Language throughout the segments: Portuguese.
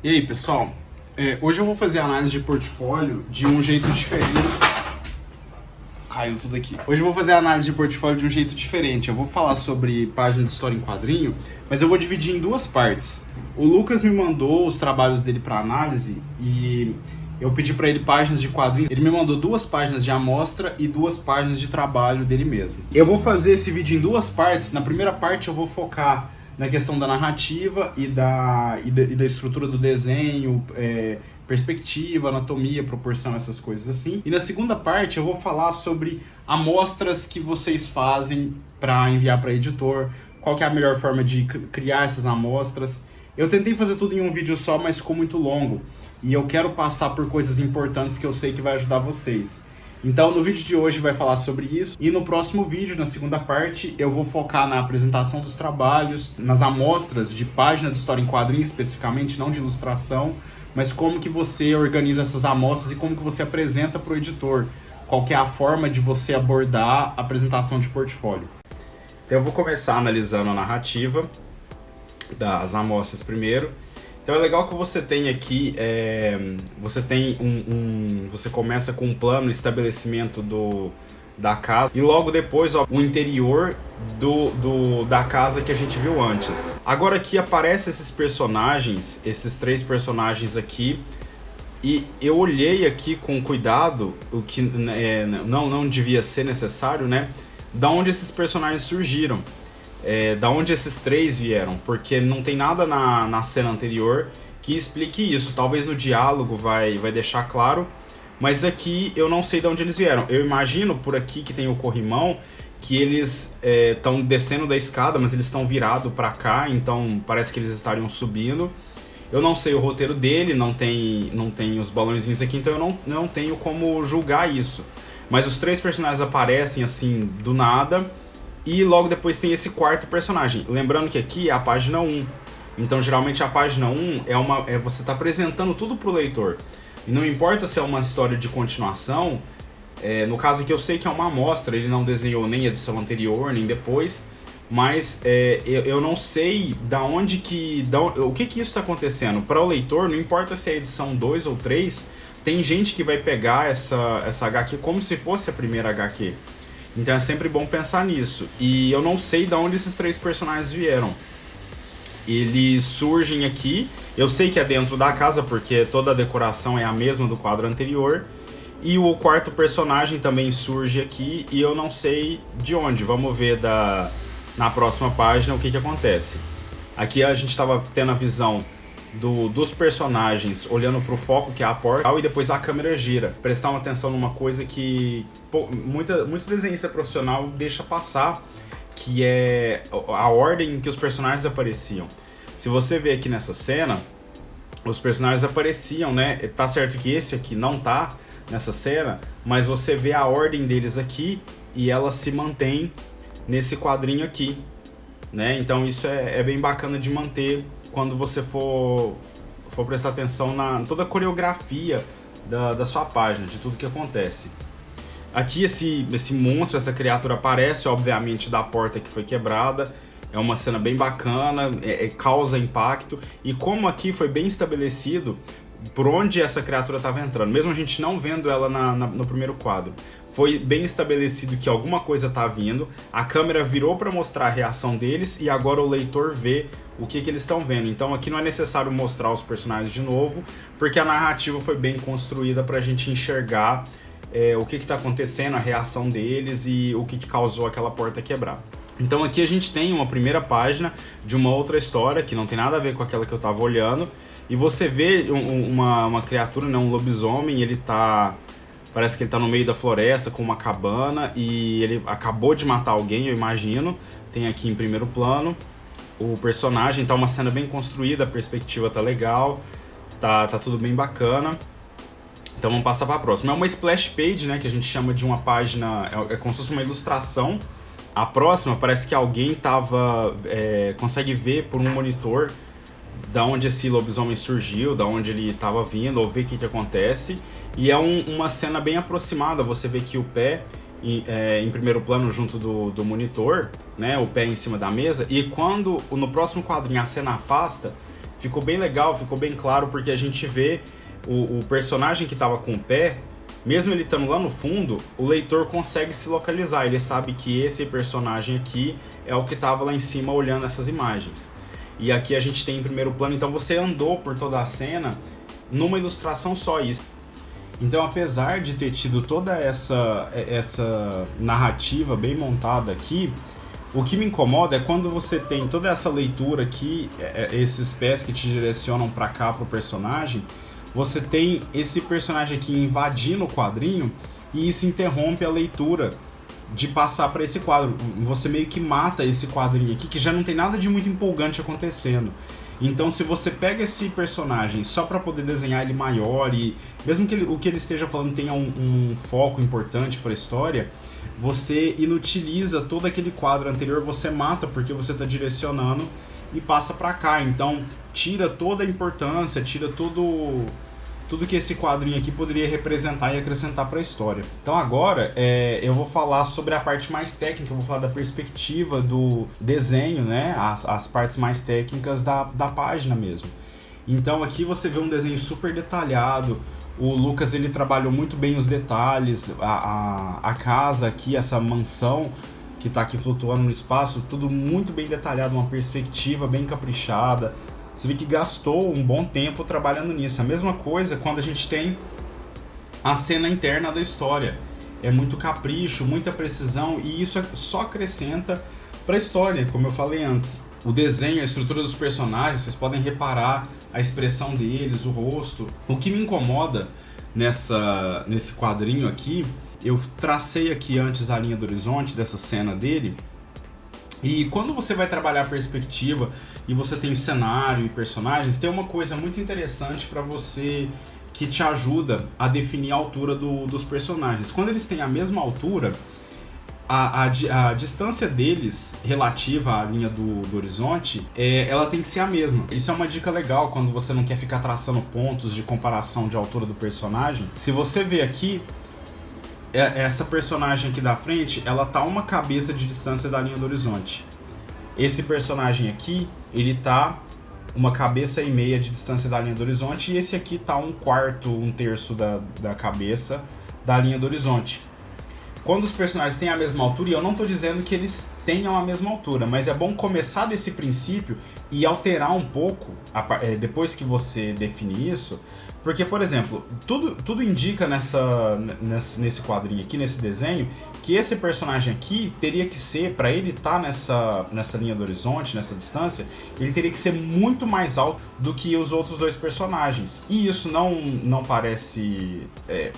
E aí, pessoal? Hoje eu vou fazer a análise de portfólio de um jeito diferente. Caiu tudo aqui. Hoje eu vou fazer a análise de portfólio de um jeito diferente. Eu vou falar sobre página de história em quadrinho, mas eu vou dividir em duas partes. O Lucas me mandou os trabalhos dele para análise e eu pedi para ele páginas de quadrinho. Ele me mandou 2 páginas de amostra e 2 páginas de trabalho dele mesmo. Eu vou fazer esse vídeo em 2 partes. Na primeira parte eu vou focar na questão da narrativa e da estrutura do desenho, perspectiva, anatomia, proporção, essas coisas assim. E na segunda parte eu vou falar sobre amostras que vocês fazem para enviar para editor, qual que é a melhor forma de criar essas amostras. Eu tentei fazer tudo em um vídeo só, mas ficou muito longo. E eu quero passar por coisas importantes que eu sei que vai ajudar vocês. Então, no vídeo de hoje vai falar sobre isso. E no próximo vídeo, na segunda parte, eu vou focar na apresentação dos trabalhos, nas amostras de página de história em quadrinhos especificamente, não de ilustração, mas como que você organiza essas amostras e como que você apresenta para o editor. Qual que é a forma de você abordar a apresentação de portfólio. Então, eu vou começar analisando a narrativa das amostras primeiro. Então é legal que você tem aqui, você começa com um plano, estabelecimento da casa e logo depois o interior da casa que a gente viu antes. Agora aqui aparecem esses personagens, esses 3 personagens aqui, e eu olhei aqui com cuidado, o que não devia ser necessário, né? Da onde esses personagens surgiram. Da onde esses 3 vieram, porque não tem nada na cena anterior que explique isso. Talvez no diálogo vai deixar claro, mas aqui eu não sei de onde eles vieram. Eu imagino por aqui que tem o corrimão, que eles estão descendo da escada, mas eles estão virados para cá, então parece que eles estariam subindo. Eu não sei o roteiro dele, não tem os balãozinhos aqui, então eu não tenho como julgar isso. Mas os 3 personagens aparecem assim do nada. E logo depois tem esse 4º personagem. Lembrando que aqui é a página 1. Então, geralmente, a página 1 você está apresentando tudo para o leitor. E não importa se é uma história de continuação. No caso aqui, eu sei que é uma amostra. Ele não desenhou nem a edição anterior, nem depois. Mas eu não sei o que isso está acontecendo. Para o leitor, não importa se é a edição 2 ou 3. Tem gente que vai pegar essa HQ como se fosse a primeira HQ. Então é sempre bom pensar nisso. E eu não sei de onde esses 3 personagens vieram. Eles surgem aqui. Eu sei que é dentro da casa, porque toda a decoração é a mesma do quadro anterior. E o 4º personagem também surge aqui. E eu não sei de onde. Vamos ver na próxima página o que acontece. Aqui a gente estava tendo a visão dos personagens olhando para o foco, que é a porta, e depois a câmera gira. Prestar uma atenção numa coisa que muito desenhista profissional deixa passar, que é a ordem em que os personagens apareciam. Se você ver aqui nessa cena, os personagens apareciam, né? Tá certo que esse aqui não tá nessa cena, mas você vê a ordem deles aqui e ela se mantém nesse quadrinho aqui, né? Então isso é bem bacana de manter quando você for prestar atenção na toda a coreografia da sua página, de tudo que acontece. Aqui esse monstro, essa criatura aparece, obviamente, da porta que foi quebrada. É uma cena bem bacana, causa impacto. E como aqui foi bem estabelecido por onde essa criatura estava entrando, mesmo a gente não vendo ela no primeiro quadro, foi bem estabelecido que alguma coisa está vindo, a câmera virou para mostrar a reação deles e agora o leitor vê o que eles estão vendo. Então aqui não é necessário mostrar os personagens de novo, porque a narrativa foi bem construída para a gente enxergar o que está acontecendo, a reação deles e o que causou aquela porta quebrar. Então aqui a gente tem uma primeira página de uma outra história que não tem nada a ver com aquela que eu estava olhando, e você vê uma criatura, né, um lobisomem, parece que ele tá no meio da floresta com uma cabana e ele acabou de matar alguém, eu imagino. Tem aqui em primeiro plano o personagem, tá uma cena bem construída, a perspectiva tá legal, tá tudo bem bacana. Então vamos passar para a próxima. É uma splash page, né, que a gente chama de uma página, é como se fosse uma ilustração. A próxima parece que alguém consegue ver por um monitor da onde esse lobisomem surgiu, da onde ele estava vindo, ou ver o que acontece. E é uma cena bem aproximada, você vê que o pé em primeiro plano junto do monitor, né, o pé em cima da mesa, e quando no próximo quadrinho a cena afasta, ficou bem legal, ficou bem claro, porque a gente vê o personagem que estava com o pé, mesmo ele estando lá no fundo, o leitor consegue se localizar, ele sabe que esse personagem aqui é o que estava lá em cima olhando essas imagens. E aqui a gente tem em primeiro plano, então você andou por toda a cena numa ilustração só, isso. Então, apesar de ter tido toda essa narrativa bem montada aqui, o que me incomoda é quando você tem toda essa leitura aqui, esses pés que te direcionam para cá pro personagem, você tem esse personagem aqui invadindo o quadrinho e isso interrompe a leitura de passar para esse quadro. Você meio que mata esse quadrinho aqui, que já não tem nada de muito empolgante acontecendo. Então, se você pega esse personagem só para poder desenhar ele maior e mesmo que o que ele esteja falando tenha um foco importante para a história, você inutiliza todo aquele quadro anterior, você mata porque você está direcionando e passa para cá. Então, tira toda a importância, tira tudo que esse quadrinho aqui poderia representar e acrescentar para a história. Então agora eu vou falar sobre a parte mais técnica, eu vou falar da perspectiva do desenho, né? As partes mais técnicas da página mesmo. Então aqui você vê um desenho super detalhado, o Lucas ele trabalhou muito bem os detalhes, a casa aqui, essa mansão que está aqui flutuando no espaço, tudo muito bem detalhado, uma perspectiva bem caprichada. Você vê que gastou um bom tempo trabalhando nisso. A mesma coisa quando a gente tem a cena interna da história. É muito capricho, muita precisão e isso só acrescenta para a história, como eu falei antes. O desenho, a estrutura dos personagens, vocês podem reparar a expressão deles, o rosto. O que me incomoda nesse quadrinho aqui, eu tracei aqui antes a linha do horizonte dessa cena dele. E quando você vai trabalhar a perspectiva e você tem o cenário e personagens, tem uma coisa muito interessante para você que te ajuda a definir a altura dos personagens. Quando eles têm a mesma altura, a distância deles relativa à linha do horizonte, ela tem que ser a mesma. Isso é uma dica legal quando você não quer ficar traçando pontos de comparação de altura do personagem. Se você vê aqui, essa personagem aqui da frente, ela tá uma cabeça de distância da linha do horizonte. Esse personagem aqui, ele tá uma cabeça e meia de distância da linha do horizonte, e esse aqui tá um quarto, um terço da cabeça da linha do horizonte. Quando os personagens têm a mesma altura, e eu não tô dizendo que eles tenham a mesma altura, mas é bom começar desse princípio e alterar um pouco depois que você definir isso. Porque, por exemplo, tudo indica nesse quadrinho aqui, nesse desenho, que esse personagem aqui teria que ser, para ele estar nessa linha do horizonte, nessa distância, ele teria que ser muito mais alto do que os outros dois personagens. E isso não parece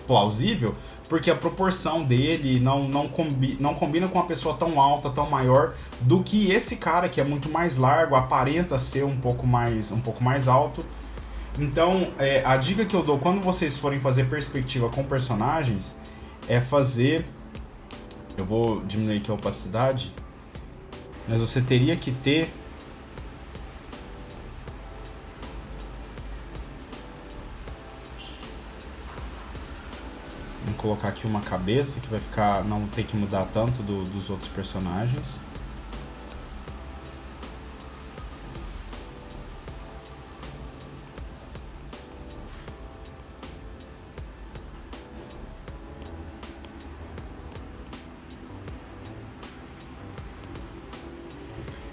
plausível, porque a proporção dele não combina com uma pessoa tão alta, tão maior, do que esse cara que é muito mais largo, aparenta ser um pouco mais alto. Então, a dica que eu dou quando vocês forem fazer perspectiva com personagens é fazer... Eu vou diminuir aqui a opacidade, mas você teria que ter... Vamos colocar aqui uma cabeça que vai ficar... Não tem que mudar tanto dos outros personagens.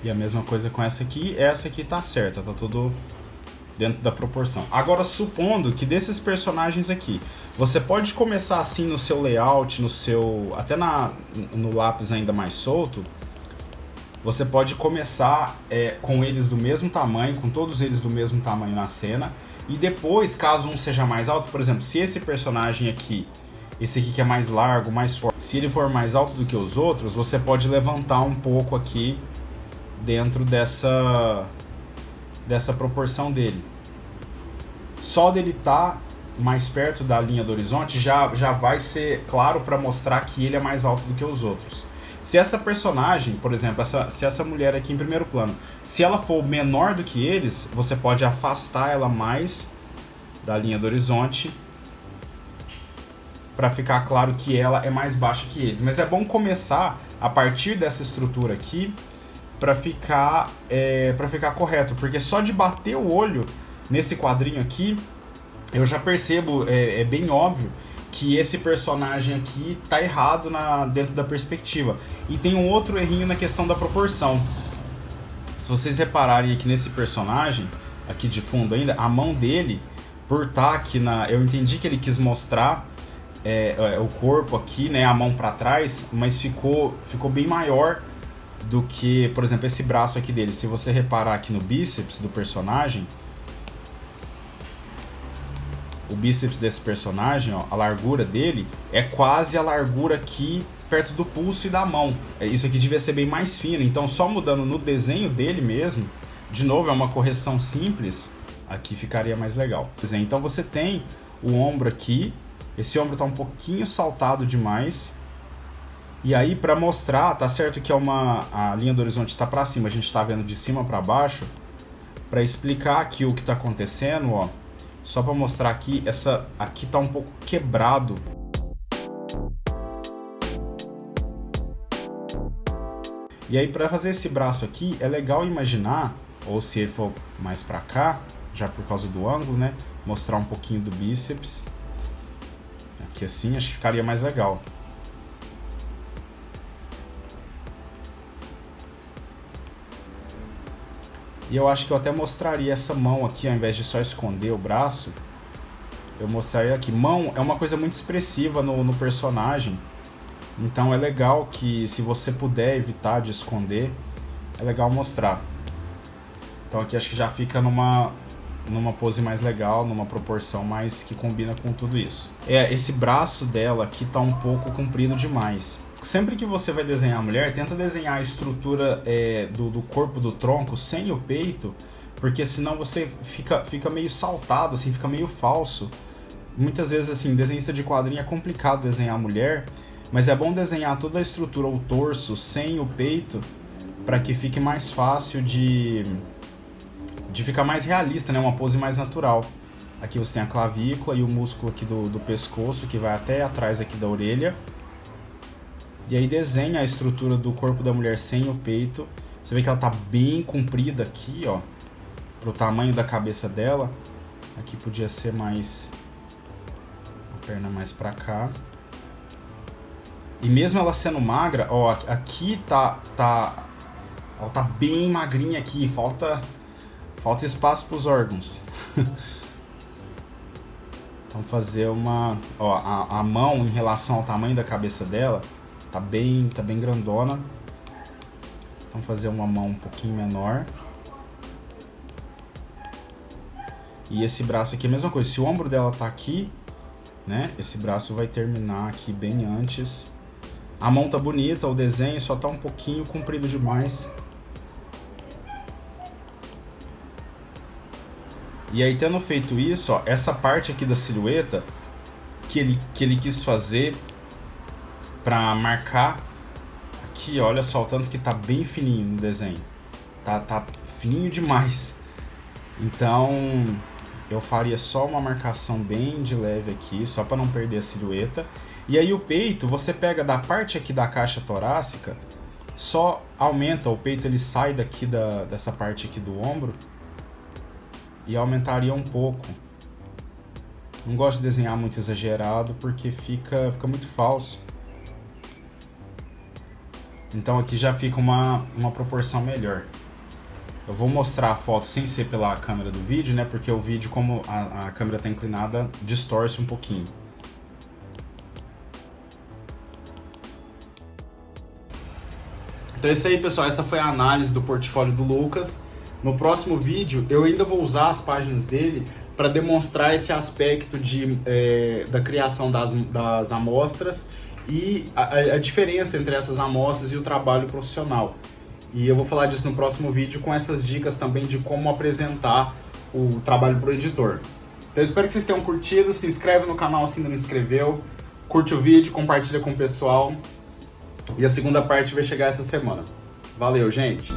E a mesma coisa com essa aqui tá certa, tá tudo dentro da proporção. Agora, supondo que desses personagens aqui, você pode começar assim no seu layout, até no lápis ainda mais solto, você pode começar com eles do mesmo tamanho, com todos eles do mesmo tamanho na cena, e depois, caso um seja mais alto, por exemplo, se esse personagem aqui, esse aqui que é mais largo, mais forte, se ele for mais alto do que os outros, você pode levantar um pouco aqui dentro dessa proporção dele. Só dele estar mais perto da linha do horizonte já vai ser claro para mostrar que ele é mais alto do que os outros. Se essa personagem, por exemplo, se essa mulher aqui em primeiro plano, se ela for menor do que eles, você pode afastar ela mais da linha do horizonte para ficar claro que ela é mais baixa que eles. Mas é bom começar a partir dessa estrutura aqui para ficar correto, porque só de bater o olho nesse quadrinho aqui, eu já percebo, é bem óbvio, que esse personagem aqui tá errado dentro da perspectiva. E tem um outro errinho na questão da proporção. Se vocês repararem aqui nesse personagem, aqui de fundo ainda, a mão dele, por estar aqui eu entendi que ele quis mostrar o corpo aqui, né, a mão para trás, mas ficou bem maior do que, por exemplo, esse braço aqui dele. Se você reparar aqui no bíceps do personagem, o bíceps desse personagem, ó, a largura dele é quase a largura aqui perto do pulso e da mão. Isso aqui devia ser bem mais fino, então só mudando no desenho dele mesmo, de novo, é uma correção simples, aqui ficaria mais legal. Então você tem o ombro aqui, esse ombro tá um pouquinho saltado demais, e aí para mostrar, tá certo que a linha do horizonte está para cima, a gente está vendo de cima para baixo, para explicar aqui o que está acontecendo, ó, só para mostrar aqui, aqui tá um pouco quebrado. E aí para fazer esse braço aqui, é legal imaginar, ou se ele for mais para cá, já por causa do ângulo, né, mostrar um pouquinho do bíceps. Aqui assim, acho que ficaria mais legal. E eu acho que eu até mostraria essa mão aqui, ao invés de só esconder o braço, eu mostraria aqui. Mão é uma coisa muito expressiva no personagem, então é legal que, se você puder evitar de esconder, é legal mostrar. Então aqui acho que já fica numa pose mais legal, numa proporção mais que combina com tudo isso. Esse braço dela aqui tá um pouco comprido demais. Sempre que você vai desenhar a mulher, tenta desenhar a estrutura do corpo do tronco sem o peito, porque senão você fica meio saltado, assim, fica meio falso. Muitas vezes, assim, desenhista de quadrinho é complicado desenhar a mulher, mas é bom desenhar toda a estrutura, o torso, sem o peito, para que fique mais fácil de ficar mais realista, né? Uma pose mais natural. Aqui você tem a clavícula e o músculo aqui do pescoço, que vai até atrás aqui da orelha. E aí desenha a estrutura do corpo da mulher sem o peito. Você vê que ela tá bem comprida aqui, ó, pro tamanho da cabeça dela. Aqui podia ser mais... a perna mais pra cá. E mesmo ela sendo magra, ó, aqui ela tá bem magrinha aqui, falta espaço pros órgãos. Vamos fazer uma... ó, a mão em relação ao tamanho da cabeça dela tá bem grandona. Vamos fazer uma mão um pouquinho menor. E esse braço aqui é a mesma coisa. Se o ombro dela tá aqui, né, esse braço vai terminar aqui bem antes. A mão tá bonita, o desenho só tá um pouquinho comprido demais. E aí, tendo feito isso, ó, essa parte aqui da silhueta que ele quis fazer pra marcar aqui, olha só o tanto que tá bem fininho no desenho. Tá fininho demais. Então, eu faria só uma marcação bem de leve aqui, só para não perder a silhueta. E aí o peito, você pega da parte aqui da caixa torácica, só aumenta o peito, ele sai daqui dessa parte aqui do ombro e aumentaria um pouco. Não gosto de desenhar muito exagerado porque fica muito falso. Então aqui já fica uma proporção melhor. Eu vou mostrar a foto sem ser pela câmera do vídeo, né? Porque o vídeo, como a câmera está inclinada, distorce um pouquinho. Então é isso aí, pessoal. Essa foi a análise do portfólio do Lucas. No próximo vídeo, eu ainda vou usar as páginas dele para demonstrar esse aspecto da criação das amostras e a diferença entre essas amostras e o trabalho profissional. E eu vou falar disso no próximo vídeo com essas dicas também de como apresentar o trabalho para o editor. Então eu espero que vocês tenham curtido, se inscreve no canal se ainda não inscreveu, curte o vídeo, compartilha com o pessoal e a segunda parte vai chegar essa semana. Valeu, gente!